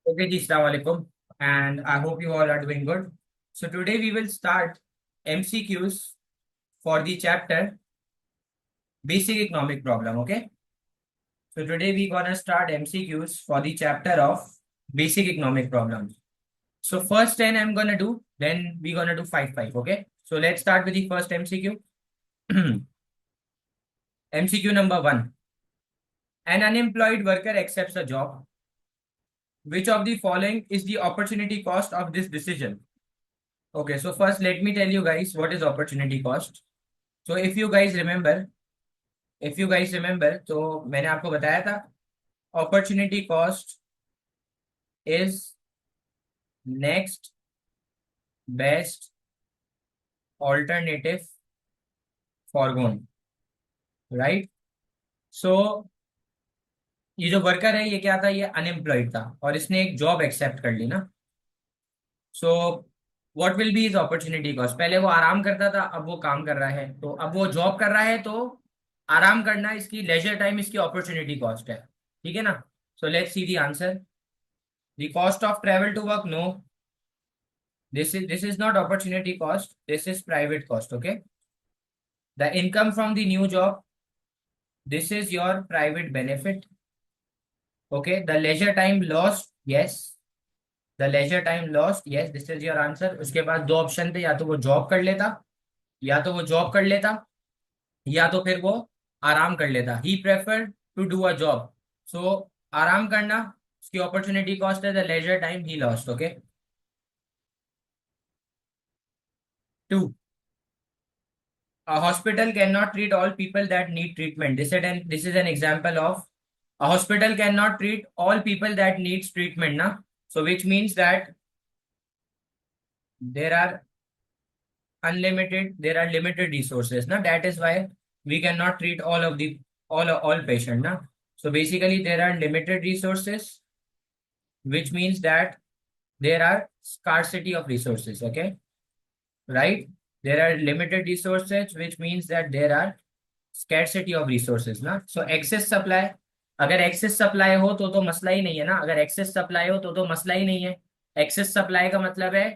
Okay, ji, Assalamu alaikum, and I hope you all are doing good. So today we will start MCQs for the chapter Basic Economic Problem. Okay, so today we gonna start MCQs for the chapter of Basic Economic Problems. So first 10 I'm gonna do, then we gonna do 5 5. Okay, so let's start with the first MCQ. MCQ number one: An unemployed worker accepts a job. Which of the following is the opportunity cost of this decision? Okay, so first let me tell you guys what is opportunity cost. So if you guys remember, तो मैंने आपको बताया था opportunity cost is next best alternative foregone, right? So ये जो worker है ये क्या था, ये अनएम्प्लॉयड था और इसने एक जॉब एक्सेप्ट कर ली ना. So what will be is opportunity cost? पहले वो आराम करता था, अब वो काम कर रहा है, तो अब वो जॉब कर रहा है, तो आराम करना इसकी लेजर टाइम इसकी अपॉर्चुनिटी कॉस्ट है. ठीक है ना? So let's see the answer. The cost of travel to work, no, this is not opportunity cost, this is private cost. Okay, the income from the new job, this is your private benefit. Okay, the leisure time lost, yes, the leisure time lost, yes, this is your answer. उसके बाद दो option थे, या तो वो job कर लेता, या तो वो जॉब कर लेता, या तो फिर वो आराम कर लेता. He prefer to do a job. So आराम करना उसकी अपॉर्चुनिटी कॉस्ट है, the leisure time he lost. Okay, two: a hospital cannot treat all people that need treatment. This is an example of a hospital cannot treat all people that needs treatment, na. So which means that there are there are limited resources, na. That is why we cannot treat all patient, na. So basically there are limited resources, which means that there are scarcity of resources. Okay, right? There are limited resources, which means that there are scarcity of resources ना. So excess supply, अगर excess supply हो तो मसला ही नहीं है ना. अगर excess supply हो तो मसला ही नहीं है. excess supply का मतलब है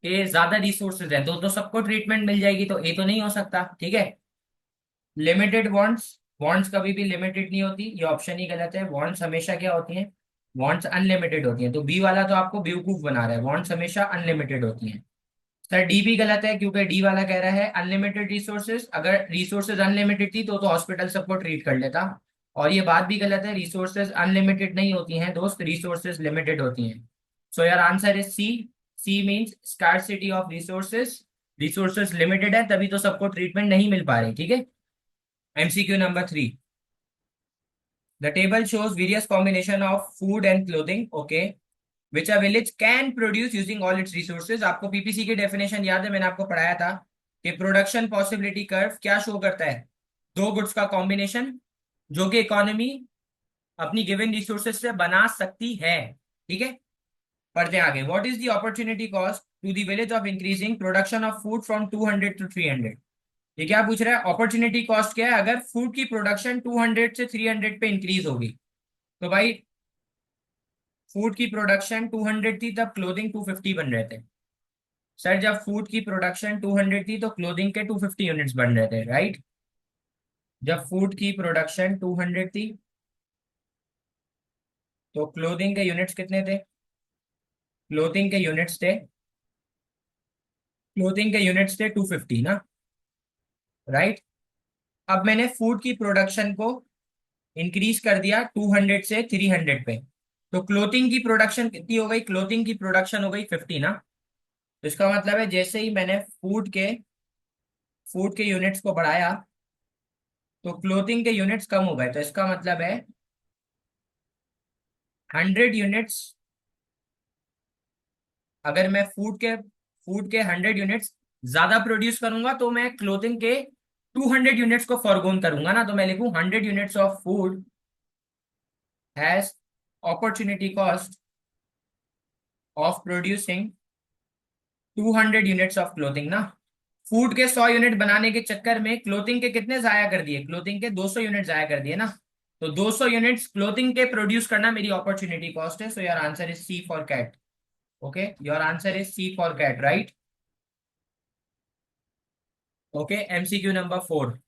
कि ज्यादा रिसोर्सेज है तो सबको ट्रीटमेंट मिल जाएगी, तो ये तो नहीं हो सकता. ठीक है. लिमिटेड वॉन्ट्स, वॉन्ट्स कभी भी लिमिटेड नहीं होती, ये ऑप्शन ही गलत है. वॉन्ट्स हमेशा क्या होती हैं? वॉन्ट्स अनलिमिटेड होती हैं. तो बी वाला तो आपको बेवकूफ बना रहा है, वॉन्ट्स हमेशा अनलिमिटेड होती हैं. सर डी भी गलत है, क्योंकि डी वाला कह रहा है अनलिमिटेड रिसोर्सेज. अगर रिसोर्सेज अनलिमिटेड थी तो हॉस्पिटल सबको ट्रीट कर लेता. और ये बात भी गलत है, रिसोर्सेज अनलिमिटेड नहीं होती हैं दोस्त, रिसोर्सेज लिमिटेड होती हैं. So your answer is C. C means scarcity of resources. Resources limited है तभी तो सबको ट्रीटमेंट नहीं मिल पा रही. ठीक है. MCQ number 3: the table shows various combination of food and clothing, okay, which a village can produce using all its resources. आपको पीपीसी की डेफिनेशन याद है, मैंने आपको पढ़ाया था कि प्रोडक्शन पॉसिबिलिटी कर्व क्या शो करता है? दो गुड्स का कॉम्बिनेशन जो कि इकोनॉमी अपनी गिवन रिसोर्सेज से बना सकती है. ठीक है. पढ़ते हैं आगे. What is the opportunity cost to the village of increasing production of food from 200 to 300? ये क्या पूछ रहा है? अपॉर्चुनिटी कॉस्ट क्या है अगर फूड की प्रोडक्शन 200 से 300 पे इंक्रीज होगी? तो भाई फूड की प्रोडक्शन 200 थी तब क्लोथिंग 250 बन रहे थे. सर जब फूड की प्रोडक्शन 200 थी तो क्लोथिंग के 250 यूनिट्स बन रहे थे, राइट? जब फूड की प्रोडक्शन 200 थी तो क्लोथिंग के यूनिट्स कितने थे? क्लोथिंग के यूनिट्स थे, 250 ना, राइट? अब मैंने फूड की प्रोडक्शन को इंक्रीज कर दिया 200 से 300 पे, तो क्लोथिंग की प्रोडक्शन कितनी हो गई? क्लोथिंग की प्रोडक्शन हो गई 50 ना. तो इसका मतलब है जैसे ही मैंने फूड के यूनिट्स को बढ़ाया तो क्लोथिंग के यूनिट्स कम हो गए. तो इसका मतलब है 100 यूनिट्स. अगर मैं फूड के 100 यूनिट्स ज्यादा प्रोड्यूस करूंगा तो मैं क्लोथिंग के 200 यूनिट्स को फॉरगोन करूंगा ना. तो मैं लिखूं 100 units of food has opportunity cost of producing 200 units of clothing ना. फूड के 100 यूनिट बनाने के चक्कर में क्लोथिंग के कितने जाया कर दिए? क्लोथिंग के 200 यूनिट जाया कर दिए ना. तो 200 यूनिट्स क्लोथिंग के प्रोड्यूस करना मेरी अपॉर्चुनिटी कॉस्ट है, so your answer is C for cat. Okay, your answer is C for cat, right? Okay, MCQ number 4।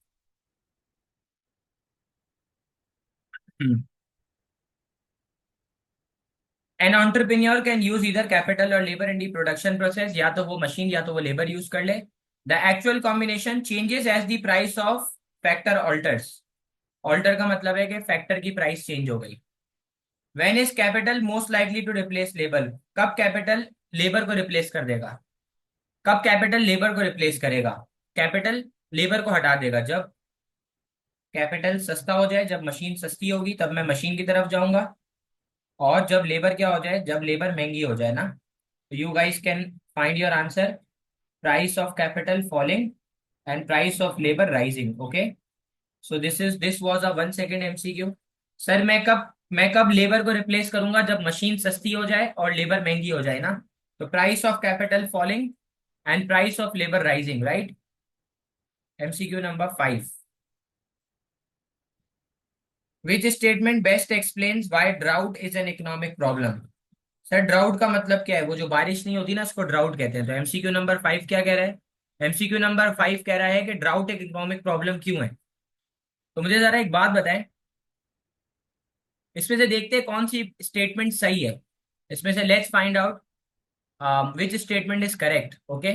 An entrepreneur can use either capital और labour in the production process, या तो वो machine या तो वो labour use कर ले। The actual combination changes as the price of factor alters. Alter का मतलब है कि फैक्टर की प्राइस चेंज हो गई। When is capital most likely to replace labour? कब कैपिटल लेबर को रिप्लेस कर देगा? कब कैपिटल लेबर को रिप्लेस करेगा? कैपिटल लेबर को हटा देगा जब कैपिटल सस्ता हो जाए, जब मशीन सस्ती होगी तब मैं मशीन की तरफ जाऊंगा। और जब लेबर क्या हो जाए, जब लेबर महंगी हो जाए ना। तो you guys can find your answer. Price of capital falling and price of labour rising. Okay, so this was a 1 second MCQ. Sir मैं कब लेबर को रिप्लेस करूंगा? जब मशीन सस्ती हो जाए और लेबर महंगी हो जाए ना। तो price of capital falling and price of labour rising, right? MCQ number 5। Which statement best explains why drought is an economic problem? Sir drought का मतलब क्या है? वो जो बारिश नहीं होती ना, उसको ड्राउट कहते हैं। तो एमसीक्यू नंबर 5 क्या कह रहा है? एमसीक्यू नंबर 5 कह रहा है कि ड्राउट एक इकोनॉमिक प्रॉब्लम क्यों है। तो मुझे जरा एक बात बताएं, इसमें से देखते हैं कौन सी स्टेटमेंट सही है। इसमें से let's find out which statement is correct. Okay,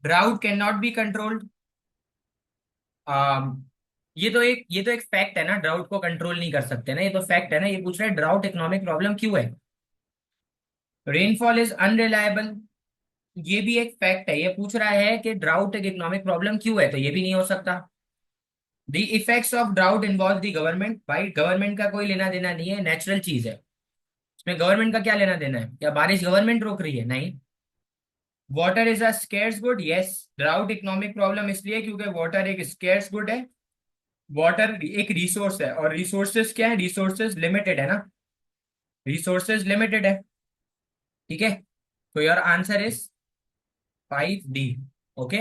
drought can not be controlled. ये तो एक फैक्ट है ना, ड्राउट को कंट्रोल नहीं कर सकते ना, ये तो फैक्ट है ना। ये पूछ रहा है ड्राउट इकोनॉमिक प्रॉब्लम क्यों है। रेनफॉल इज अनरिलायबल, ये भी एक फैक्ट है। ये पूछ रहा है कि ड्राउट एक इकोनॉमिक प्रॉब्लम क्यों है, तो ये भी नहीं हो सकता। The effects of drought involve the government, भाई गवर्नमेंट का कोई लेना देना नहीं है, नेचुरल चीज है। इसमें गवर्नमेंट का क्या लेना देना है? क्या बारिश गवर्नमेंट रोक रही है? नहीं। Water is a scarce good, yes. Drought economic problem इसलिए क्योंकि वाटर एक स्केर्स गुड है। वाटर एक रिसोर्स है, और रिसोर्सेज क्या है? रिसोर्सेज लिमिटेड है ना, रिसोर्सेज लिमिटेड है। ठीक है, तो your answer is 5D। Okay,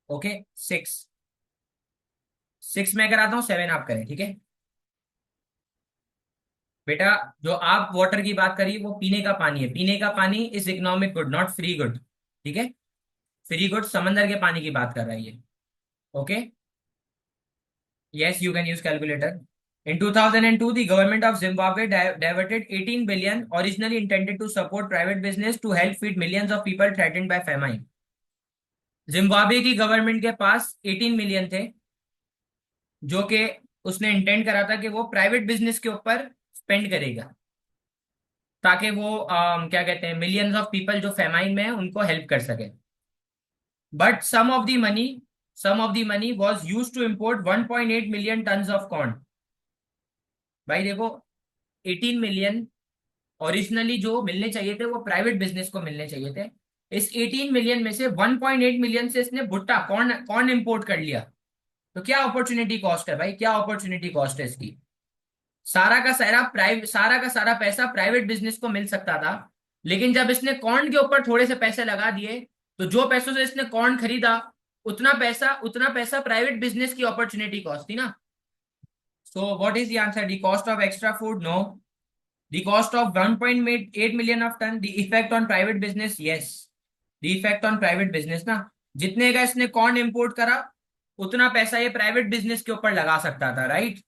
okay. 6, 6 मैं कराता हूँ, 7 आप करें, ठीक है? बेटा, जो आप वाटर की बात करी वो पीने का पानी है। पीने का पानी is economic good, not free good. ठीक है, फ्री गुड समंदर के पानी की बात कर रहा है ये। Okay, yes, you can use calculator. In 2002, the government of Zimbabwe diverted 18 billion, originally intended to support private business to help feed millions of people threatened by famine. Zimbabwe की गवर्नमेंट के पास 18 मिलियन थे, जो कि उसने intend करा था कि वो प्राइवेट बिजनेस के ऊपर स्पेंड करेगा, ताकि वो क्या कहते हैं, मिलियंस ऑफ पीपल जो फेमाइन में है उनको हेल्प कर सके। But some of the money was used to import 1.8 million tonnes of corn. भाई देखो, 18 मिलियन ओरिजिनली जो मिलने चाहिए थे वो प्राइवेट बिजनेस को मिलने चाहिए थे। इस 18 मिलियन में से 1.8 मिलियन से इसने भुट्टा कॉर्न कॉर्न इंपोर्ट कर लिया। तो क्या अपॉर्चुनिटी कॉस्ट है भाई, क्या अपॉर्चुनिटी कॉस्ट है इसकी? सारा का सारा पैसा प्राइवेट बिजनेस को मिल सकता था, लेकिन जब इसने कॉर्न के ऊपर थोड़े से पैसे लगा दिए, तो जो पैसों से इसने कॉर्न खरीदा, उतना पैसा प्राइवेट बिजनेस की अपॉर्चुनिटी कॉस्ट थी ना। So what is the answer? The cost of extra food? No. The cost of 1.8 million of ton, the effect on private business, yes. The effect on private business ना, जितने का इसने corn import करा, उतना पैसा ये प्राइवेट बिजनेस के ऊपर लगा सकता था, राइट?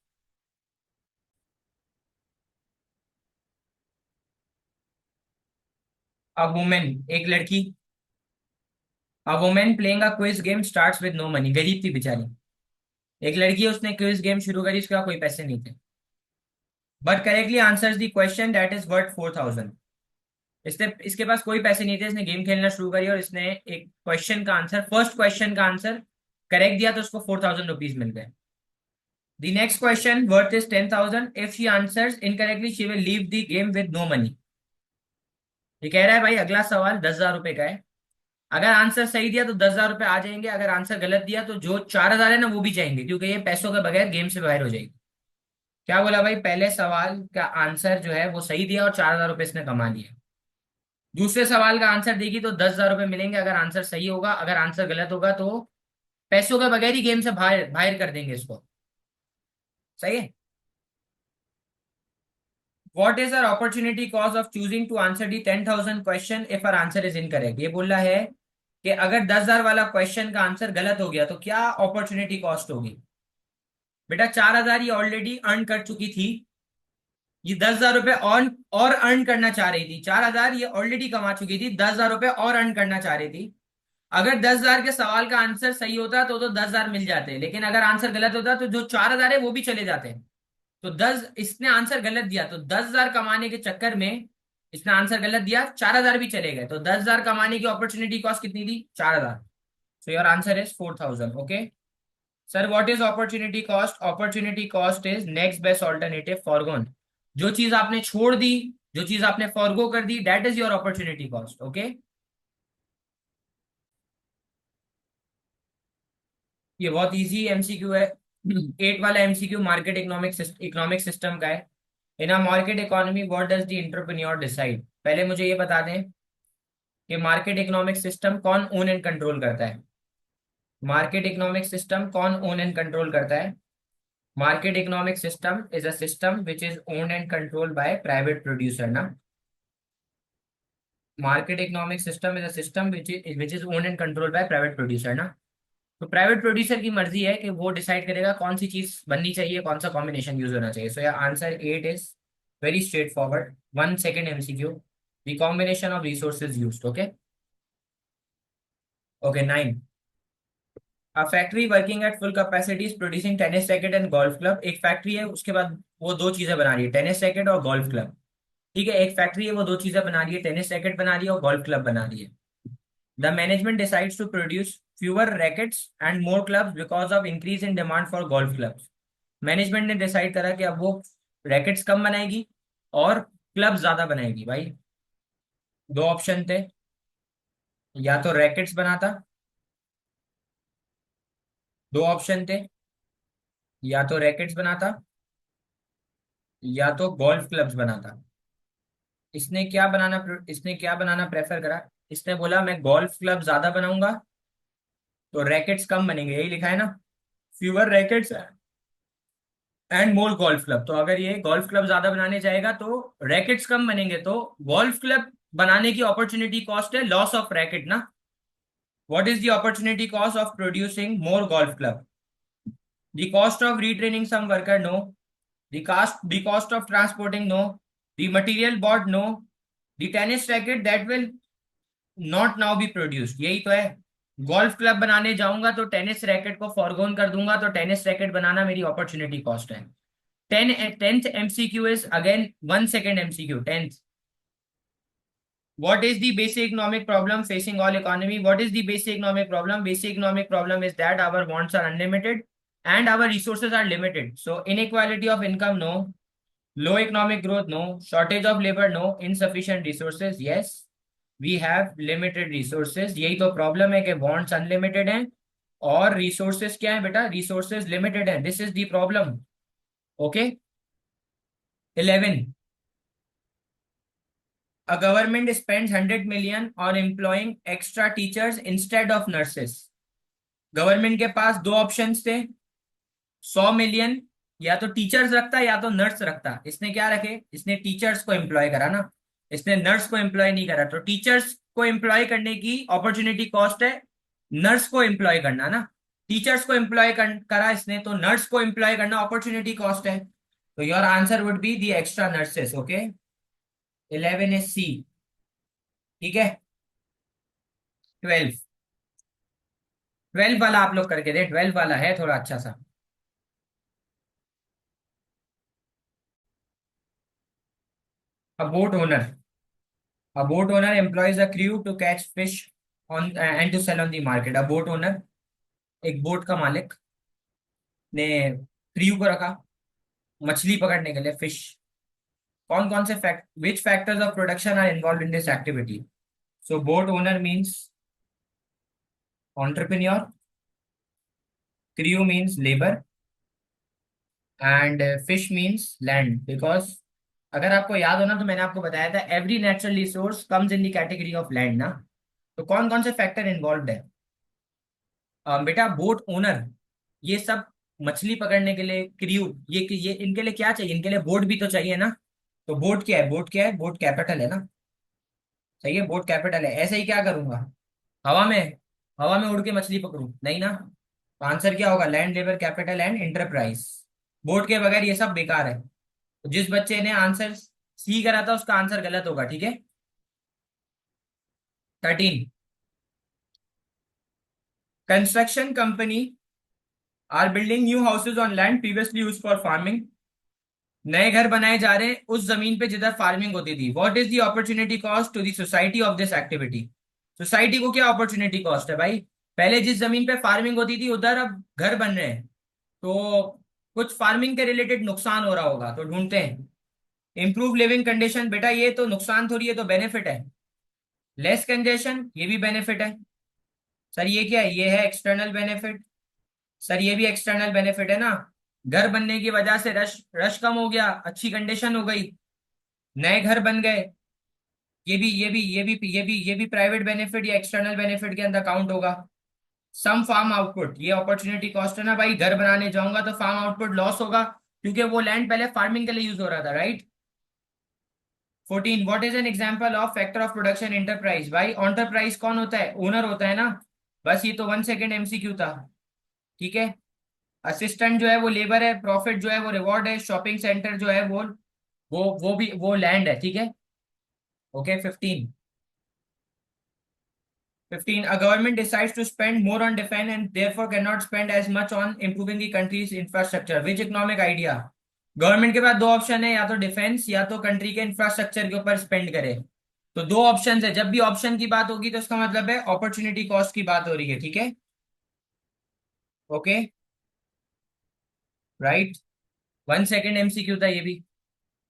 अ वुमेन, एक लड़की। A women playing a quiz game starts with no money, गरीब थी बेचारी। एक लड़की है, उसने क्विज गेम शुरू करी, उसके पास कोई पैसे नहीं थे, but correctly answers the question that is worth 4,000। इसके पास कोई पैसे नहीं थे, इसने गेम खेलना शुरू करी और इसने एक क्वेश्चन का आंसर, फर्स्ट क्वेश्चन का आंसर करेक्ट दिया, तो उसको 4,000 रुपीज मिल गए। The next question worth is 10,000. If she answers incorrectly, she will leave the game with no money. ये कह रहा है भाई अगला सवाल 10,000 रुपए का है। अगर आंसर सही दिया तो 10,000 रुपए आ जाएंगे, अगर आंसर गलत दिया तो जो 4,000 है ना वो भी जाएंगे, क्योंकि ये पैसों के बगैर गेम से बाहर हो जाएगी। क्या बोला भाई? पहले सवाल का आंसर जो है वो सही दिया और 4,000 रुपए इसने कमा लिए। दूसरे सवाल का आंसर देगी तो 10,000 रुपए मिलेंगे, अगर आंसर सही होगा, अगर आंसर गलत होगा तो पैसों के बगैर ही गेम से बाहर बाहर कर देंगे इसको। सही है। What is our opportunity cost of choosing to answer the 10,000 question if our answer is incorrect? ये बोला है कि अगर 10,000 वाला क्वेश्चन का आंसर गलत हो गया तो क्या अपॉर्चुनिटी कॉस्ट होगी। बेटा 4,000 ये ऑलरेडी अर्न कर चुकी थी, ये 10,000 रुपए और अर्न करना चाह रही थी। 4,000 ये ऑलरेडी कमा चुकी थी, 10,000 रुपए और अर्न करना चाह रही थी। अगर 10,000 के सवाल का आंसर सही होता तो 10,000 मिल जाते, लेकिन अगर आंसर गलत होता तो जो 4,000 है वो भी चले जाते। तो 10 इसने आंसर गलत दिया, तो 10,000 कमाने के चक्कर में इसने आंसर गलत दिया, 4,000 भी चले गए, तो 10,000 कमाने की अपॉर्चुनिटी कॉस्ट कितनी थी, 4,000। So your answer is 4,000। Okay sir, what is opportunity cost? Opportunity cost is next best alternative forgone. जो चीज आपने छोड़ दी, जो चीज आपने फॉरगो कर दी, that is your opportunity cost. Okay, ये बहुत इजी एमसीक्यू है। 8 वाला एमसीक्यू मार्केट इकोनॉमिक सिस्टम का है। In a market economy what does the entrepreneur decide? पहले मुझे ये बता दें कि मार्केट इकोनॉमिक सिस्टम कौन ओन एंड कंट्रोल करता है। मार्केट इकोनॉमिक सिस्टम कौन ओन एंड कंट्रोल करता है? Market economic system is a system which is owned and controlled by private producer ना। Market economic system is a system which is owned and controlled by private producer ना। तो private producer की मर्जी है कि वो डिसाइड करेगा कौन सी चीज बननी चाहिए, कौन सा कॉम्बिनेशन यूज होना चाहिए। सो या answer 8 is very straight forward. 1 second MCQ, the combination of resources used. Okay okay 9, a factory working at full capacity is producing tennis racket and golf club. एक फैक्ट्री है, उसके बाद वो दो चीजें बना रही है, टेनिस रैकेट और गोल्फ क्लब। ठीक है, एक फैक्ट्री है, वो दो चीजें बना रही है, टेनिस रैकेट बना रही है और गोल्फ क्लब बना रही है। The management decides to produce fewer rackets and more clubs because of increase in demand for golf clubs. Management ने डिसाइड करा कि अब वो रैकेट्स कम बनाएगी और क्लब ज्यादा बनाएगी। भाई दो ऑप्शन थे, या तो रैकेट्स बनाता, दो ऑप्शन थे, या तो रैकेट्स बनाता या तो गोल्फ क्लब्स बनाता। इसने क्या बनाना प्रेफर करा? इसने बोला मैं गोल्फ क्लब ज्यादा बनाऊंगा तो रैकेट्स कम बनेंगे, यही लिखा है ना, fewer rackets and more golf club. तो अगर ये गोल्फ क्लब ज्यादा बनाने जाएगा तो रैकेट्स कम बनेंगे, तो गोल्फ क्लब बनाने की अपॉर्चुनिटी कॉस्ट है लॉस ऑफ रैकेट ना। What is the opportunity cost of producing more golf club? The cost of retraining some worker, no. The cost of transporting, no. The material bought, no. The tennis racket that will not now be produced, यही तो है। Golf club बनाने जाऊंगा तो tennis racket को forgone कर दूंगा, तो टेनिस रैकेट बनाना मेरी अपॉर्चुनिटी कॉस्ट है। 10th MCQ is again 1 second MCQ, 10th. What is the basic economic problem facing all economy? What is the basic economic problem? Basic economic problem is that our wants are unlimited and our resources are limited. So inequality of income, no. Low economic growth, no. Shortage of labor, no. Insufficient resources, yes. We have limited resources. यही तो problem है कि wants unlimited हैं और resources क्या है बेटा? Resources limited हैं. This is the problem. Okay. 11. A government spends 100 million on employing extra teachers instead of nurses. Government के पास दो ऑप्शंस थे, 100 मिलियन या तो टीचर्स रखता या तो नर्स रखता। इसने क्या रखे? इसने टीचर्स को एम्प्लॉय करा ना, इसने नर्स को एम्प्लॉय नहीं करा। तो टीचर्स को एम्प्लॉय करने की अपॉर्चुनिटी कॉस्ट है नर्स को एम्प्लॉय करना ना। टीचर्स को एम्प्लॉय करा इसने, तो नर्स को एम्प्लॉय करना अपॉर्चुनिटी कॉस्ट है। तो your answer would be the extra nurses. Okay 11 is C. ठीक है 12, 12 वाला आप लोग करके दे, 12 वाला है थोड़ा अच्छा सा। A boat owner, a boat owner employs a crew to catch fish on and to sell on the market. A boat owner, एक बोट का मालिक ने क्रू को रखा मछली पकड़ने के लिए, फिश। कौन कौन से fact which factors of production are involved in this activity? So boat owner means entrepreneur, crew means labor, and fish means land. Because अगर आपको याद हो ना, तो मैंने आपको बताया था every natural resource comes in the category of land ना। तो कौन कौन से फैक्टर इन्वॉल्व है? बेटा बोट ओनर, ये सब मछली पकड़ने के लिए क्रियू, ये इनके लिए क्या चाहिए, इनके लिए बोट भी तो चाहिए ना। तो बोट क्या है, बोट क्या है, बोट कैपिटल है ना। सही है, बोट कैपिटल है। ऐसे ही क्या करूंगा, हवा में, हवा में उड़ के मछली पकड़ू नहीं ना। तो आंसर क्या होगा, land labour capital and enterprise. Boat के बगैर ये सब बेकार है। तो जिस बच्चे ने आंसर सी करा था उसका आंसर गलत होगा, ठीक है। 13, construction company are building new houses on land previously use for farming. नए घर बनाए जा रहे हैं उस जमीन पे जिधर फार्मिंग होती थी। What is the opportunity cost to the society of this activity. Society को क्या अपॉर्चुनिटी कॉस्ट है भाई, पहले जिस जमीन पे फार्मिंग होती थी उधर अब घर बन रहे हैं, तो कुछ फार्मिंग के रिलेटेड नुकसान हो रहा होगा, तो ढूंढते हैं। इंप्रूव लिविंग कंडीशन, बेटा ये तो नुकसान थोड़ी है, तो बेनिफिट है। लेस कंजेशन, ये भी बेनिफिट है। सर ये क्या है, ये है एक्सटर्नल बेनिफिट। सर ये भी एक्सटर्नल बेनिफिट है ना। घर बनने की वजह से रश रश कम हो गया, अच्छी कंडीशन हो गई, नए घर बन गए। ये भी प्राइवेट बेनिफिट या एक्सटर्नल बेनिफिट के अंदर काउंट होगा। सम फार्म आउटपुट, ये अपॉर्चुनिटी कॉस्ट है ना भाई, घर बनाने जाऊंगा तो फार्म आउटपुट लॉस होगा, क्योंकि वो लैंड पहले फार्मिंग के लिए यूज हो रहा था, right. 14, what is an example of factor of production enterprise. भाई एंटरप्राइज कौन होता है, ओनर होता है ना। बस ये तो 1 सेकेंड एमसीक्यू था, ठीक है। असिस्टेंट जो है वो लेबर है, प्रॉफिट जो है वो रिवॉर्ड है, शॉपिंग सेंटर जो है वो भी वो लैंड है, ठीक है। Okay 15, a government decides to spend more on defense and therefore cannot spend as much on improving the country's infrastructure. Which economic idea? Government के पास दो ऑप्शन है, या तो डिफेंस या तो कंट्री के इंफ्रास्ट्रक्चर के ऊपर स्पेंड करे। तो दो ऑप्शन है, जब भी ऑप्शन की बात होगी तो इसका मतलब है अपॉर्चुनिटी कॉस्ट की बात हो रही है, ठीक है। Okay, right. 1 सेकेंड एमसीक्यू था ये भी।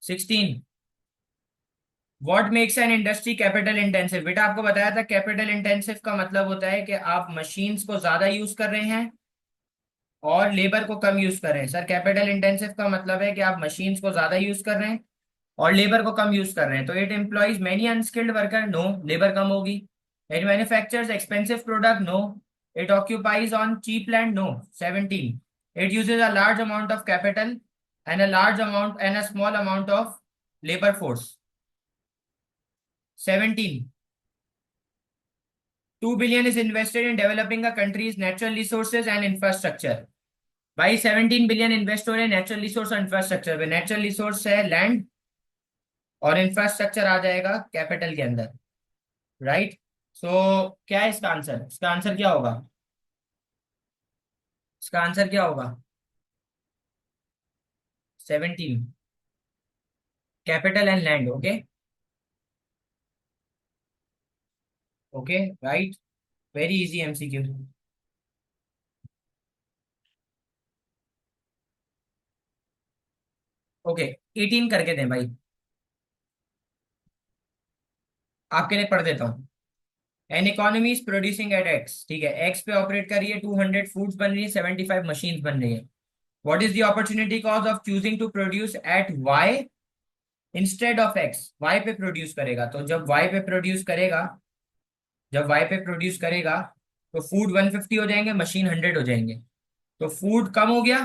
16, what makes an industry capital intensive. बेटा आपको बताया था कैपिटल इंटेंसिव का मतलब होता है कि आप मशीन्स को ज्यादा यूज कर रहे हैं और लेबर को कम यूज कर रहे हैं। सर कैपिटल इंटेंसिव का मतलब है कि आप मशीन्स को ज्यादा यूज कर रहे हैं और लेबर को कम यूज कर रहे हैं। तो it employs many unskilled worker, no, labour कम होगी। It manufactures expensive product, no. It occupies on cheap land, no. 17, it uses a large amount of capital and a large amount and a small amount of labour force. 17, 2 billion is invested in developing a country's natural resources and infrastructure। भाई 17 billion invest हो रहे हैं natural resource और infrastructure पे। Natural resource है land और infrastructure आ जाएगा capital के अंदर, राइट। सो क्या है इसका आंसर, इसका आंसर क्या होगा, इसका आंसर क्या होगा। 17, capital and land, okay. Okay, right, very easy MCQ. Okay, 18 करके दें भाई, आपके लिए पढ़ देता हूँ। An economy is producing at X, ठीक है, एक्स पे ऑपरेट कर रही है, 200 फूड्स बन रही है, 75 मशीन्स बन रही है। What is the opportunity cost of choosing to produce at Y instead of X. Y पे प्रोड्यूस करेगा, तो जब वाई पे प्रोड्यूस करेगा, जब वाई पे प्रोड्यूस करेगा तो फूड 150 हो जाएंगे, मशीन 100 हो जाएंगे। तो फूड कम हो गया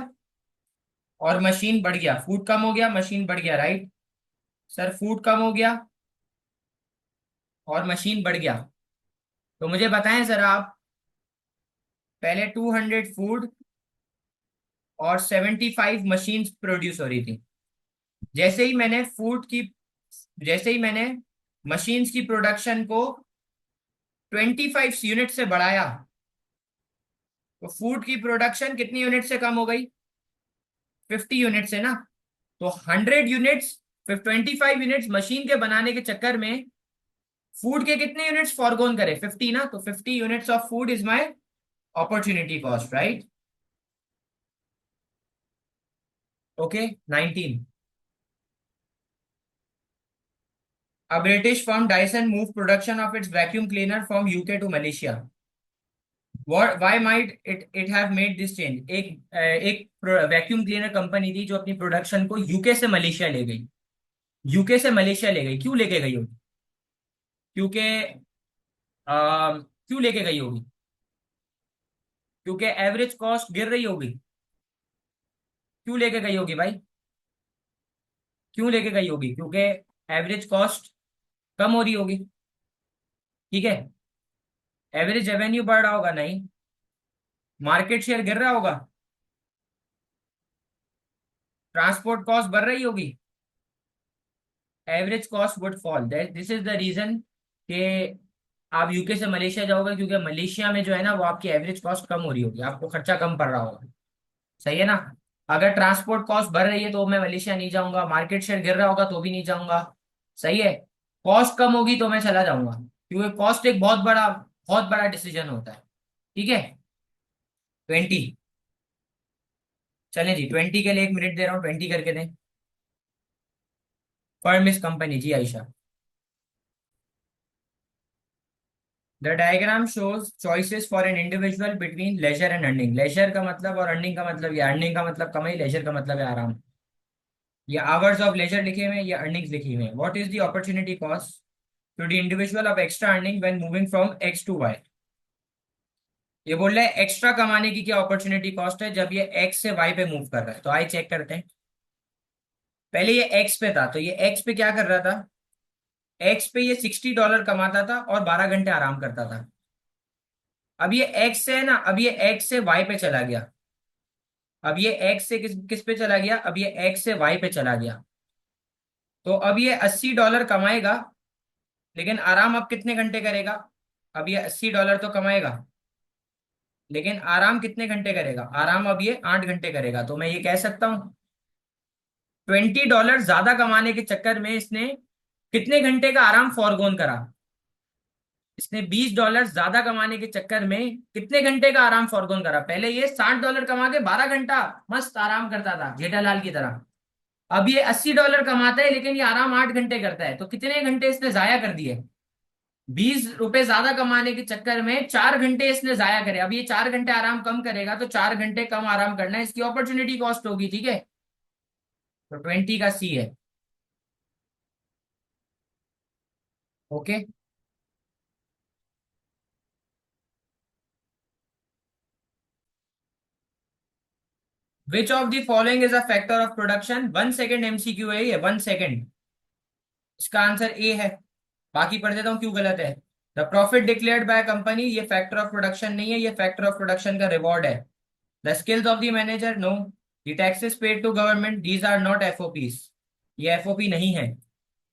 और मशीन बढ़ गया, फूड कम हो गया मशीन बढ़ गया, राइट। सर फूड कम हो गया और मशीन बढ़ गया। तो मुझे बताएं सर आप, पहले 200 फूड और 75 मशीन प्रोड्यूस हो रही थी। जैसे ही मैंने फूड की, जैसे ही मैंने मशीन्स की प्रोडक्शन को 25 यूनिट से बढ़ाया, तो फूड की प्रोडक्शन कितनी यूनिट से कम हो गई, 50 यूनिट से ना। तो 100 यूनिट्स, 25 यूनिट्स मशीन के बनाने के चक्कर में फूड के कितने यूनिट्स फॉरगोन करे, 50 ना। तो 50 units of food is my opportunity cost, right. Okay, 19, a British firm Dyson moved production of its vacuum cleaner from UK to Malaysia. What, why might it have made this change। एक vacuum cleaner company थी जो अपनी production को UK से Malaysia ले गई। UK से Malaysia ले गई, क्यों लेके गई होगी, क्योंकि क्यों लेके गई होगी, क्योंकि एवरेज कॉस्ट गिर रही होगी। क्यों लेके गई होगी भाई? क्यों लेके गई होगी? क्योंकि एवरेज कॉस्ट कम हो रही होगी। ठीक है। एवरेज रेवेन्यू बढ़ रहा होगा? नहीं। मार्केट शेयर गिर रहा होगा? ट्रांसपोर्ट कॉस्ट बढ़ रही होगी? Average cost would fall. This is the reason कि आप यूके से मलेशिया जाओगे, क्योंकि मलेशिया में जो है ना वो आपकी एवरेज कॉस्ट कम हो रही होगी, आपको खर्चा कम पड़ रहा होगा। सही है ना? अगर ट्रांसपोर्ट कॉस्ट बढ़ रही है तो मैं मलेशिया नहीं जाऊंगा, मार्केट शेयर गिर रहा होगा तो भी नहीं जाऊंगा। सही है। कॉस्ट कम होगी तो मैं चला जाऊंगा, क्योंकि कॉस्ट एक बहुत बड़ा डिसीजन होता है। ठीक है। 20। चलें जी, 20 के लिए 1 मिनट दे रहा हूँ, 20 करके दें। फर्म इस कंपनी, जी Ayesha. The diagram shows choices for an individual between leisure and earning. Leisure का मतलब और अर्निंग का मतलब, ये अर्निंग का मतलब कमाई, लेजर का मतलब है आराम। ये आवर्स ऑफ लेजर लिखे हुए हैं, ये अर्निंग्स लिखी हुई हैं। What is the opportunity cost to the individual of extra earning when moving from X to Y? ये बोल रहे हैं एक्स्ट्रा कमाने की क्या अपॉर्चुनिटी कॉस्ट है जब ये एक्स से वाई पे मूव कर रहा है। तो आई चेक करते हैं। पहले ये एक्स पे था, तो ये एक्स पे क्या कर रहा था? एक्स पे ये $60 कमाता था और 12 घंटे आराम करता था। अब ये एक्स से है ना, अब ये एक्स से वाई पे चला गया। अब ये एक्स से किस किस पे चला गया? अब ये एक्स से वाई पे चला गया। तो अब ये $80 कमाएगा, लेकिन आराम अब कितने घंटे करेगा? अब ये $80 तो कमाएगा, लेकिन आराम कितने घंटे करेगा? आराम अब ये 8 घंटे करेगा। तो मैं ये कह सकता हूँ $20 ज्यादा कमाने के चक्कर में इसने कितने घंटे का आराम फॉरगोन करा? इसने $20 ज्यादा कमाने के चक्कर में कितने घंटे का आराम फॉरगोन करा? पहले ये $60 कमा के 12 घंटा मस्त आराम करता था जेठालाल की तरह। अब ये $80 कमाता है, लेकिन ये आराम 8 घंटे करता है। तो कितने घंटे इसने जाया कर दिए? ₹20 ज्यादा कमाने के चक्कर में 4 घंटे इसने जाया करे। अब ये 4 घंटे आराम कम करेगा, तो 4 घंटे कम आराम करना है, इसकी अपॉर्चुनिटी कॉस्ट होगी। ठीक है। तो 20 का सी है। Okay. Which of the following is a factor of production? 1 second MCQ है ये, 1 सेकेंड। इसका आंसर ए है। बाकी पढ़ देता हूँ क्यों गलत है। The profit declared by company, ये फैक्टर ऑफ प्रोडक्शन नहीं है, ये फैक्टर ऑफ प्रोडक्शन का रिवॉर्ड है। The skills of the manager, no. The taxes paid to government, these are not FOPs. ये एफओपी नहीं है।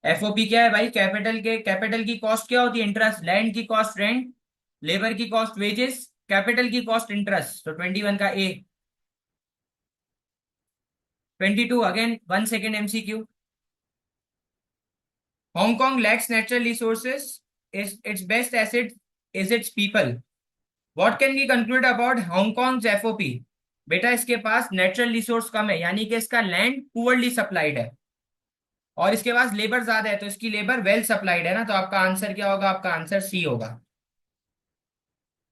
एफओपी क्या है भाई? कैपिटल की कॉस्ट क्या होती है? इंटरेस्ट। लैंड की कॉस्ट रेंट, लेबर की कॉस्ट वेजेस, कैपिटल की कॉस्ट इंटरेस्ट। तो 21 का ए। 22 again 1 second MCQ. Hong Kong lacks natural resources. Is its best asset is its people. What can we conclude about Hong Kong's FOP? बेटा इसके पास natural resource कम है, यानी कि इसका लैंड पुअरली सप्लाइड है, और इसके पास लेबर ज्यादा है, तो इसकी लेबर वेल सप्लाइड है ना। तो आपका आंसर क्या होगा? आपका आंसर सी होगा।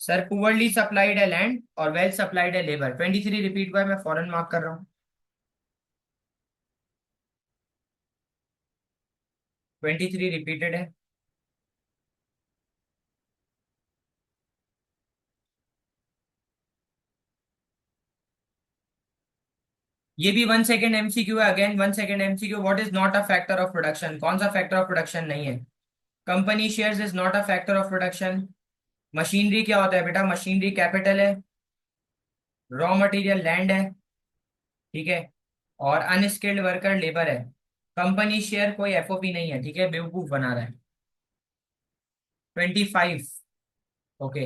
सर पुअरली सप्लाइड है लैंड और वेल सप्लाइड है लेबर। 23 रिपीट हुआ है, मैं फॉरन मार्क कर रहा हूँ। 23 रिपीटेड है। ये भी 1 सेकेंड एमसीक्यू है। Again 1 second MCQ. What is not a factor of production? कौन सा फैक्टर ऑफ प्रोडक्शन नहीं है? Company shares is not a factor of production. Machinery क्या होता है बेटा? मशीनरी कैपिटल है, रॉ मटेरियल लैंड है। ठीक है। और अनस्किल्ड वर्कर लेबर है। कंपनी शेयर कोई एफओपी नहीं है। ठीक है, बेवकूफ बना रहा है। 25। Okay.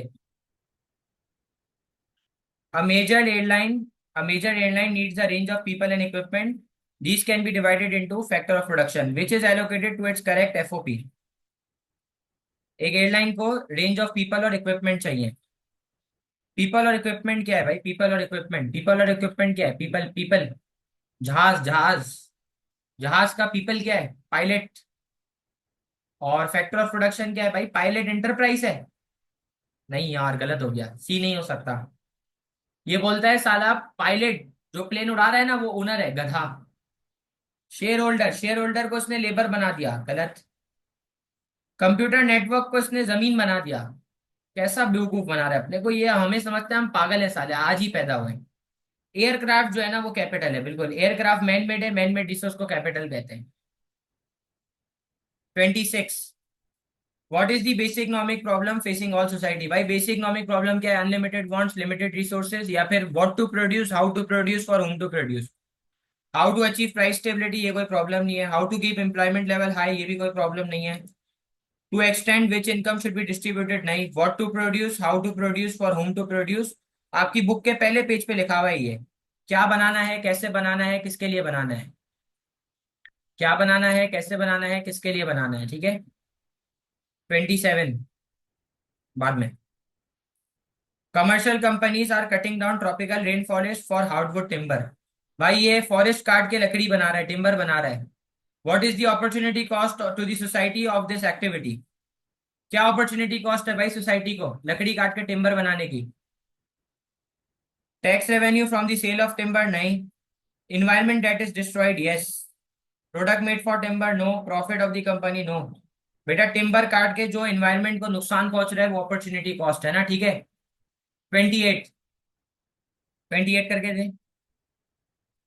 A major airline a major airline needs a range of people and equipment. These can be divided into factor of production which is allocated to its correct FOP. एक एयरलाइन को रेंज ऑफ पीपल और equipment चाहिए। People और equipment क्या है भाई? People और equipment क्या है? People people. जहाज जहाज। जहाज का पीपल क्या है? पायलट। और फैक्टर ऑफ प्रोडक्शन क्या है भाई? पायलट एंटरप्राइज है। नहीं यार, गलत हो गया, सी नहीं हो सकता। ये बोलता है साला पायलट जो प्लेन उड़ा रहा है ना वो ओनर है, गधा। शेयर होल्डर को उसने लेबर बना दिया, गलत। कंप्यूटर नेटवर्क को इसने जमीन बना दिया। कैसा बेवकूफ बना रहा है अपने को ये, हमें समझते हैं हम पागल है साले, आज ही पैदा हुए। एयरक्राफ्ट जो है ना वो कैपिटल है, बिल्कुल, एयरक्राफ्ट मैन मेड है, मैन मेड रिसोर्स को कैपिटल कहते हैं। 26, what is the basic economic problem facing all society? भाई बेसिक इकोनॉमिक प्रॉब्लम क्या है? अनलिमिटेड वांट्स, लिमिटेड रिसोर्सेज, या फिर what to produce, how to produce, for whom to produce. How to achieve price stability, ये कोई problem नहीं है। How to keep employment level high, ये भी कोई प्रॉब्लम नहीं है। To extend which income should be distributed, नहीं। What to produce, how to produce, for whom to produce, आपकी बुक के पहले पेज पे लिखा हुआ है ये। क्या बनाना है, कैसे बनाना है, किसके लिए बनाना है, क्या बनाना है, कैसे बनाना है, किसके लिए बनाना है, ठीक है। 27, बाद में, commercial companies are cutting down tropical rain forest for hardwood timber. भाई ये फॉरेस्ट काट के लकड़ी बना रहा है, टिम्बर बना रहा है। What is the opportunity cost to the society of this activity? क्या अपॉर्चुनिटी कॉस्ट है भाई सोसाइटी को लकड़ी काट के टिम्बर बनाने की? Tax revenue from the sale of timber, नहीं। Environment that is destroyed, yes. Product made for timber, no. Profit of the company, no. बेटा टिम्बर काट के जो इन्वायरमेंट को नुकसान पहुंच रहा है वो अपॉर्चुनिटी कॉस्ट है ना, ठीक है। 28, 28 करके दे।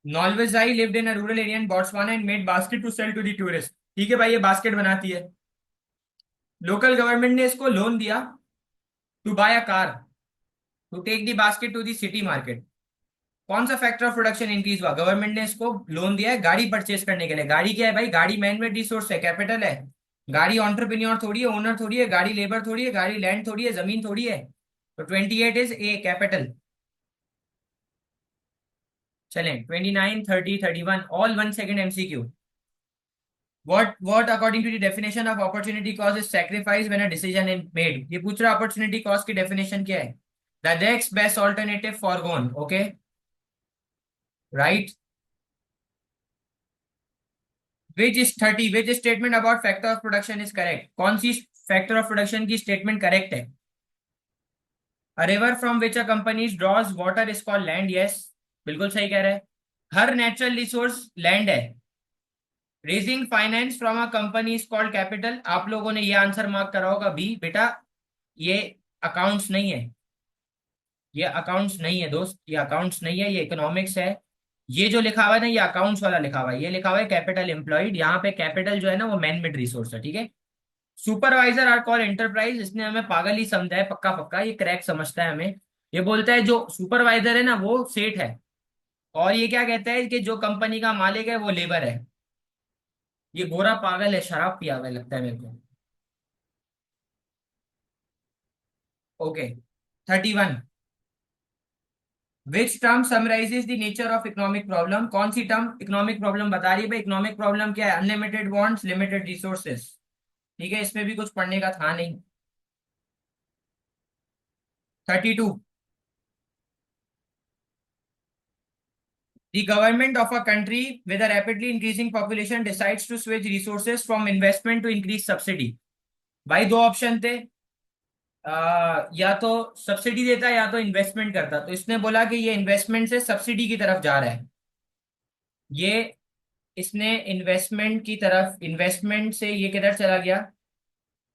नॉल्वेजाई lived in a rural area in Botswana and made basket to sell to the tourist. ठीक है भाई, ये बास्केट बनाती है। लोकल गवर्नमेंट ने इसको लोन दिया to buy a car, to take the basket to the city market. कौन सा फैक्टर ऑफ प्रोडक्शन इंक्रीज हुआ? गवर्नमेंट ने इसको लोन दिया है गाड़ी परचेज करने के लिए। गाड़ी क्या है भाई? गाड़ी मैन मेड रिसोर्स है, कैपिटल है। गाड़ी ऑन्टरप्रेन्योर थोड़ी है, ओनर थोड़ी है, गाड़ी लेबर थोड़ी है, गाड़ी लैंड थोड़ी है, जमीन थोड़ी है। तो 28 इज ए, कैपिटल। चलें 29, 30, 31, all 1 second MCQ. What according to the definition of opportunity cost is sacrifice when a decision is made? ये पूछ रहा opportunity cost की definition क्या है? The next best alternative foregone, okay, right? Which is 30, which statement about factor of production is correct? कौन सी factor of production की statement correct है? A river from which a company draws water is called land, yes, बिल्कुल सही कह रहा है। हर natural resource land है। Raising finance from a company is called capital. आप लोगों ने ये आंसर मार्क करा होगा बी, बेटा ये अकाउंट्स नहीं है, ये अकाउंट्स नहीं है दोस्त, ये अकाउंट्स नहीं है, ये इकोनॉमिक्स है। ये जो लिखा हुआ है ना ये अकाउंट्स वाला लिखा हुआ है, ये लिखा हुआ है कैपिटल एम्प्लॉयड। यहाँ पे कैपिटल जो है ना वो मैन मेड रिसोर्स है, ठीक है। सुपरवाइजर आर कॉल एंटरप्राइज, इसने हमें पागल ही समझा है, पक्का पक्का ये क्रैक समझता है हमें। ये बोलता है जो सुपरवाइजर है ना वो सेठ है, और ये क्या कहता है कि जो कंपनी का मालिक है वो लेबर है। ये गोरा पागल है, शराब पिया हुआ है लगता है मेरे को। Okay, 31, which term summarises the nature of economic problem? कौन सी टर्म इकोनॉमिक प्रॉब्लम बता रही है भाई? इकोनॉमिक प्रॉब्लम क्या है? अनलिमिटेड वांट्स, लिमिटेड रिसोर्सेस, ठीक है, इसमें भी कुछ पढ़ने का था नहीं। 32, the government of a country with a rapidly increasing population decides to switch resources from investment to increase subsidy। भाई दो ऑप्शन थे, या तो सब्सिडी देता या तो इन्वेस्टमेंट करता, तो इसने बोला कि ये इन्वेस्टमेंट से सब्सिडी की तरफ जा रहा है। ये इसने इन्वेस्टमेंट की तरफ, इन्वेस्टमेंट से ये किधर चला गया?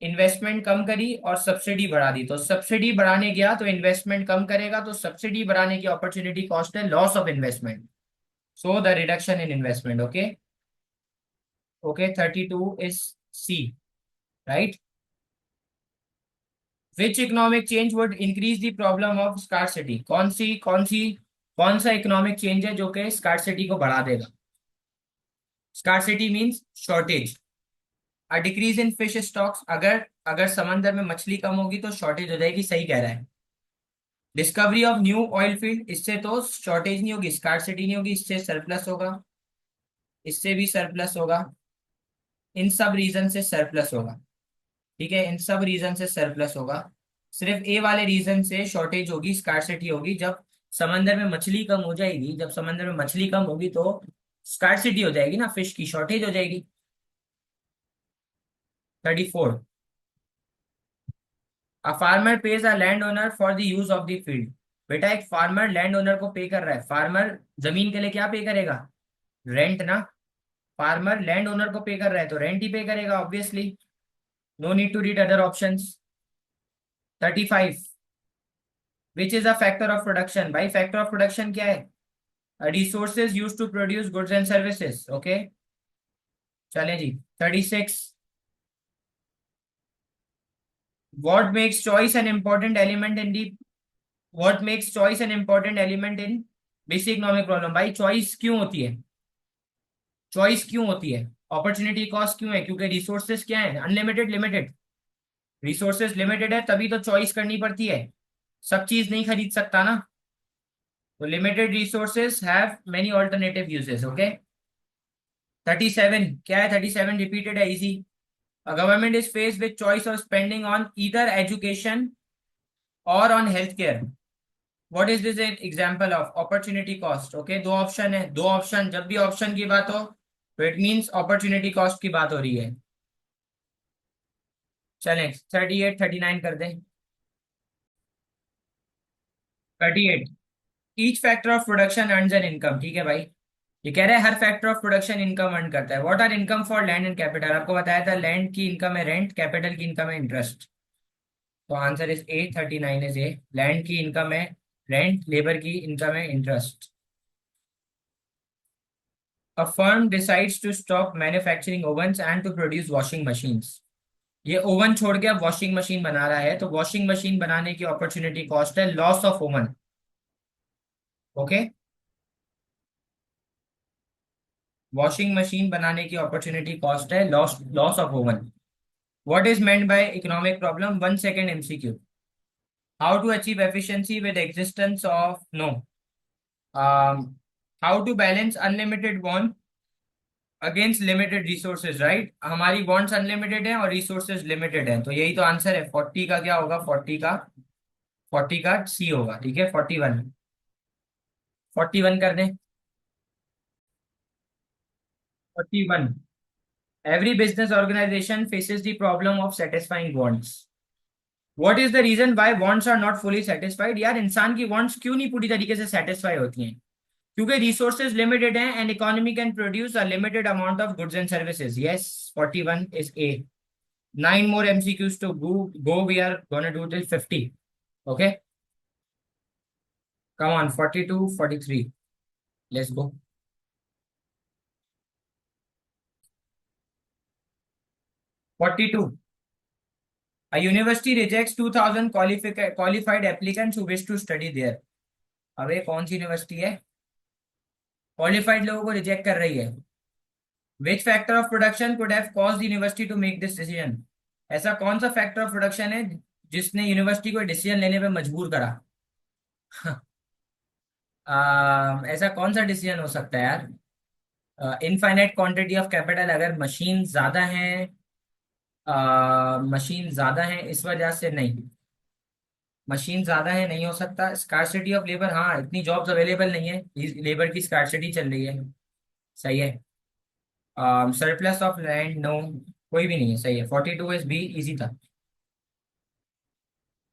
इन्वेस्टमेंट कम करी और सब्सिडी बढ़ा दी, तो सब्सिडी बढ़ाने गया तो इन्वेस्टमेंट कम करेगा, तो सब्सिडी बढ़ाने की अपॉर्चुनिटी कॉस्ट है loss of investment, so the reduction in investment, okay. Okay, 32 is C, right. Which economic change would increase the problem of scarcity? कौन सा इकोनॉमिक चेंज है जो कि स्कार्सिटी को बढ़ा देगा? Scarcity means shortage. A decrease in fish stocks, अगर अगर समंदर में मछली कम होगी तो शॉर्टेज हो जाएगी, सही कह रहा है। Discovery of new oil field, इससे तो शॉर्टेज नहीं होगी, स्कार्सिटी नहीं होगी, इससे सरप्लस होगा, इससे भी सरप्लस होगा, इन सब रीजन से सरप्लस होगा, ठीक है, इन सब रीजन से सरप्लस होगा। सिर्फ ए वाले रीजन से शॉर्टेज होगी, स्कार्सिटी होगी, जब समंदर में मछली कम हो जाएगी, जब समंदर में मछली कम होगी तो स्कार्सिटी हो जाएगी ना, फिश की शॉर्टेज हो जाएगी। 34, a farmer page a land owner for the use of the field. बेटा एक फार्मर लैंड ओनर को पे कर रहा है, फार्मर जमीन के लिए क्या पे करेगा? रेंट ना। फार्मर लैंड ओनर को पे कर रहा है तो रेंट ही पे करेगा obviously. No need to read other options. 35, which is a factor of production? भाई फैक्टर ऑफ प्रोडक्शन क्या है? resources used to produce goods and services. Okay, चले जी 36. What makes choice an important element in the what makes choice an important element in basic economic problem? भाई choice क्यों होती है? Choice क्यों होती है? अपॉर्चुनिटी कॉस्ट क्यों है? क्योंकि रिसोर्सेज क्या है? Unlimited, limited. रिसोर्सेज लिमिटेड है तभी तो चॉइस करनी पड़ती है। सब चीज नहीं खरीद सकता ना। तो limited resources have many alternative uses. Okay, 37 क्या है? 37 रिपीटेड है, easy. A government is faced with choice of spending on either education or on healthcare. What is this an example of? Opportunity cost. Okay, दो option है, दो option. जब भी option की बात हो तो इट मीन्स अपॉर्चुनिटी कॉस्ट की बात हो रही है। चलें 38 39 कर दें। 38, each factor of production earns an income. ठीक है भाई, ये कह रहा है हर factor of production income earn करता है। What are income for land and capital? आपको बताया था लैंड की इनकम है रेंट, कैपिटल की इनकम है इंटरेस्ट। तो answer is A, 39 is A. Land की इनकम है रेंट, लेबर की इनकम है interest. A firm decides to stop manufacturing Owens and to produce washing machines. ये ओवन छोड़ के अब वॉशिंग मशीन बना रहा है, तो वॉशिंग मशीन बनाने की अपॉर्चुनिटी कॉस्ट है loss of oven. Okay, washing machine बनाने की अपॉर्चुनिटी कॉस्ट है loss loss of oven. What is meant by economic problem? 1 second MCQ. How to achieve efficiency with existence of no, how to balance unlimited want against limited resources. Right, हमारी wants unlimited है और resources limited है, तो यही तो answer है। 40 का क्या होगा? 40 का सी होगा। ठीक है, 41। 41 कर दें। 41, every business organization faces the problem of satisfying wants. What is the reason why wants are not fully satisfied? यार इंसान की wants क्यों नहीं पूरी तरीके से satisfy होती हैं? क्योंकि resources limited हैं and economy can produce a limited amount of goods and services. Yes, 41 is A. 9 more MCQs to go. We are gonna do till 50. Okay, come on, 42, 43. Let's go. 42. A university rejects 2000 qualified applicants who wish to study there. अबे कौन सी university है qualified लोगों को reject कर रही है? Which factor of production could have caused the university to make this decision? ऐसा कौन सा फैक्टर ऑफ प्रोडक्शन है जिसने यूनिवर्सिटी को डिसीजन लेने पे मजबूर करा? ऐसा कौन सा डिसीजन हो सकता है यार? इनफाइनाइट क्वांटिटी ऑफ कैपिटल, अगर मशीन ज्यादा है, मशीन ज्यादा है इस वजह से नहीं। मशीन ज्यादा है नहीं हो सकता। स्कार्सिटी ऑफ लेबर, हाँ इतनी जॉब्स अवेलेबल नहीं है, लेबर की स्कार्सिटी चल रही है। सही है। सरप्लस ऑफ लैंड, नो, कोई भी नहीं है। सही है, 42 इज बी, इजी था।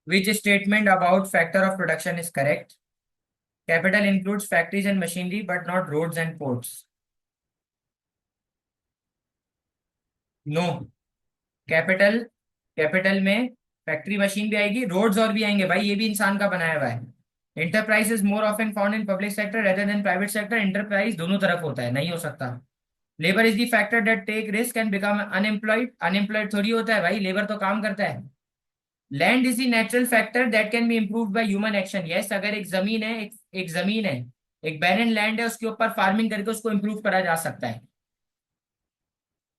Which statement about factor of production is correct? Capital includes factories and machinery but not roads and ports. No, capital, capital में फैक्ट्री मशीन भी आएगी, रोड्स और भी आएंगे भाई, ये भी इंसान का बनाया हुआ है। Enterprise is more often found in public sector rather than private sector. Enterprise दोनों तरफ होता है, नहीं हो सकता। Labour is the factor that take risk and become unemployed. Unemployed थोड़ी होता है भाई, लेबर तो काम करता है। Land is the natural factor that can be improve by human action. Yes, अगर एक जमीन है, एक जमीन है, एक बैरन लैंड है, उसके ऊपर फार्मिंग करके उसको इम्प्रूव करा जा सकता है।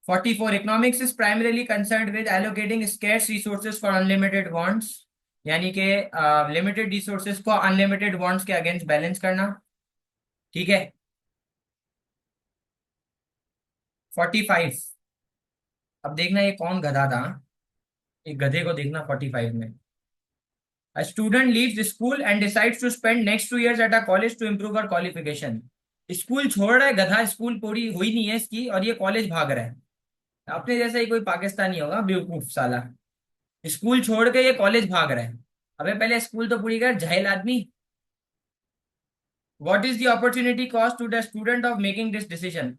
44, economics is primarily concerned with allocating scarce resources for unlimited wants. यानी कि लिमिटेड रिसोर्सेज को अनलिमिटेड वांट्स के अगेंस्ट बैलेंस करना। ठीक है, 45। अब देखना ये कौन गधा था, एक गधे को देखना 45 में। A student leaves school and decides to spend next 2 years at a college to improve her qualification. School छोड़ रहा है गधा, स्कूल पूरी हुई नहीं है इसकी और ये कॉलेज भाग रहा है। अपने जैसा ही कोई पाकिस्तानी होगा बेवकूफ साला, स्कूल छोड़ के ये कॉलेज भाग रहा है। अबे पहले स्कूल तो पूरी कर जाहिल आदमी। What is the opportunity cost to the student of making this decision?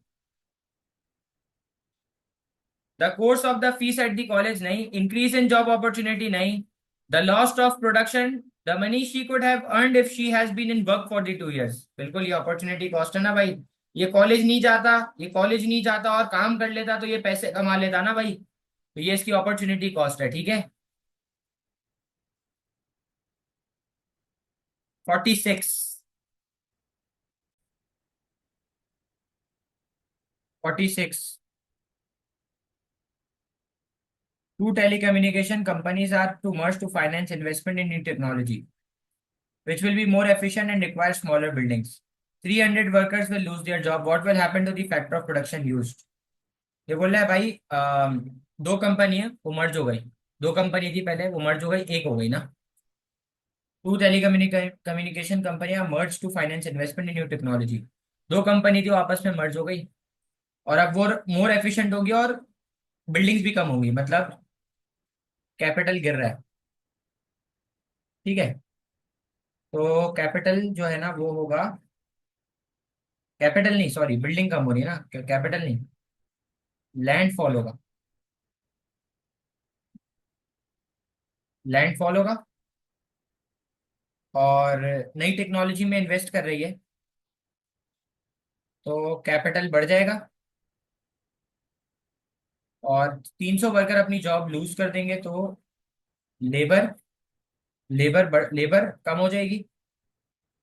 The course of the fees at the college नहीं, इंक्रीज इन जॉब अपॉर्चुनिटी नहीं, the lost of production the money she could have earned if she has been in work for the 2 years। बिल्कुल, ये opportunity cost है ना भाई। ये college नहीं जाता और काम कर लेता तो ये पैसे कमा लेता ना भाई। तो ये इसकी अपॉर्चुनिटी कॉस्ट है, ठीक है। 46। 46। Two telecommunication companies are to merge to finance investment in new technology, which will be more efficient and require smaller buildings. 300 workers will lose their job. What will happen to the factor of production used? ये बोल रहा है भाई, दो company है वो मर्ज हो गई। दो कंपनी थी पहले, वो मर्ज हो गई, एक हो गई ना। टू टेलीकम्युनिकेशन कंपनियां merge to finance investment in new technology. दो कंपनी थी वो आपस में मर्ज हो गई, और अब वो मोर एफिशिएंट होगी और बिल्डिंग्स भी कम होंगी, मतलब कैपिटल गिर रहा है, ठीक है। तो कैपिटल जो है ना वो होगा, कैपिटल नहीं सॉरी, बिल्डिंग कम हो रही है ना, कैपिटल नहीं, लैंडफॉल होगा। लैंडफॉल होगा, और नई टेक्नोलॉजी में इन्वेस्ट कर रही है तो कैपिटल बढ़ जाएगा, और 300 वर्कर अपनी जॉब लूज कर देंगे तो लेबर लेबर कम हो जाएगी।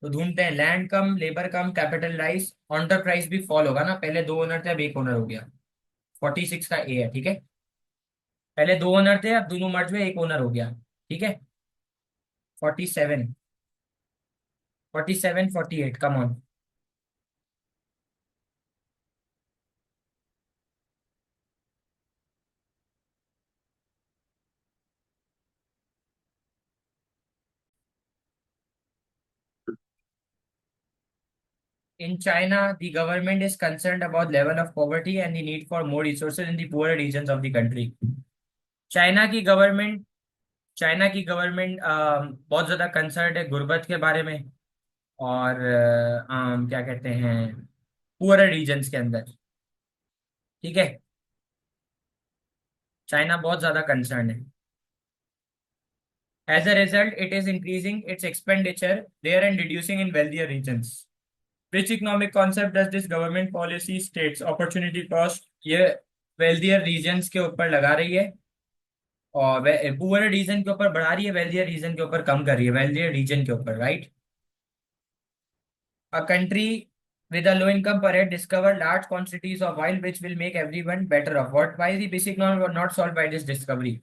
तो ढूंढते हैं, लैंड कम, लेबर कम, कैपिटल राइज, ऑन्टर भी फॉल होगा ना। पहले दो ओनर थे, अब एक ओनर हो गया। 46 का ए है, ठीक है। पहले दो ओनर थे, अब दोनों मर्ज में एक ओनर हो गया, ठीक है। 47। 47, 48, come on. In China, the government is concerned about level of poverty and the need for more resources in the poorer regions of the country. China की गवर्नमेंट चाइना की गवर्नमेंट बहुत ज्यादा कंसर्न है गुर्बत के बारे में, और क्या कहते हैं, पुअर रीजन्स के अंदर, ठीक है। चाइना बहुत ज्यादा कंसर्न है। As a result, it is increasing its expenditure there and reducing in wealthier regions. Which economic concept does this government policy states opportunity cost? ये wealthier regions के ऊपर लगा रही है, और पुअर रीजन के ऊपर बढ़ा रही है, वेल्थियर रीजन के ऊपर कम कर रही है, वेल्थियर रीजन के ऊपर, right. A country with a low income per head discover large quantities of oil which will make everyone better off. What? Why is the basic norm not solved by this discovery?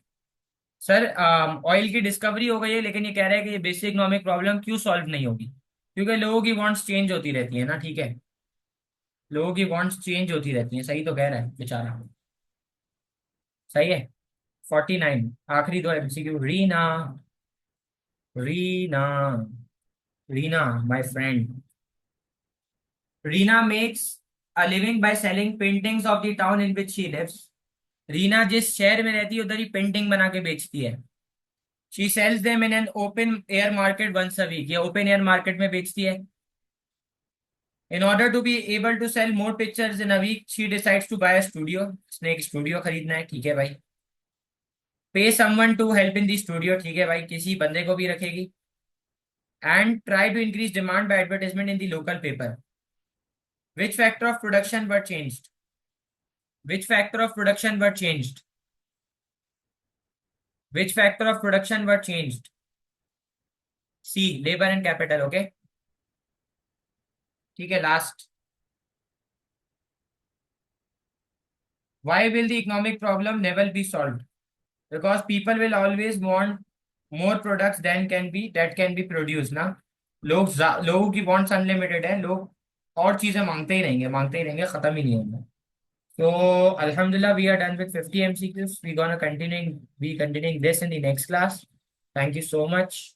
Sir, oil की discovery हो गई है, लेकिन ये कह रहा है कि ये बेसिक इकोनॉमिक प्रॉब्लम क्यों सॉल्व नहीं होगी? क्योंकि लोगों की वांट्स चेंज होती रहती है ना, ठीक है। लोगों की वांट्स चेंज होती रहती हैं, सही तो कह रहा है बेचारा। सही है। 49, आखिरी दो MCQ. Reena, Reena, Reena my friend. Reena makes a living by selling paintings of the town in which she lives. Reena जिस शहर में रहती है उधर ही पेंटिंग बना के बेचती है। She sells them in an open air market once a week. ये ओपन एयर मार्केट में बेचती है। In order to be able to sell more pictures in a week, she decides to buy a studio. इसने एक studio खरीदना है, ठीक है भाई। Pay someone to help in the studio, ठीक है भाई, किसी बंदे को भी रखेगी। And try to increase demand by advertisement in the local paper. Which factor of production were changed? Which factor of production were changed? Which factor of production were changed? C. Labor and capital, okay? ठीक है, last. Why will the economic problem never be solved? Because people will always want more products than can be produced ना। लोगों की wants unlimited है, लोग और चीजें मांगते ही रहेंगे, खत्म ही नहीं होंगे। So Alhamdulillah, we are done with 50 MCQs. We continuing this in the next class. Thank you so much.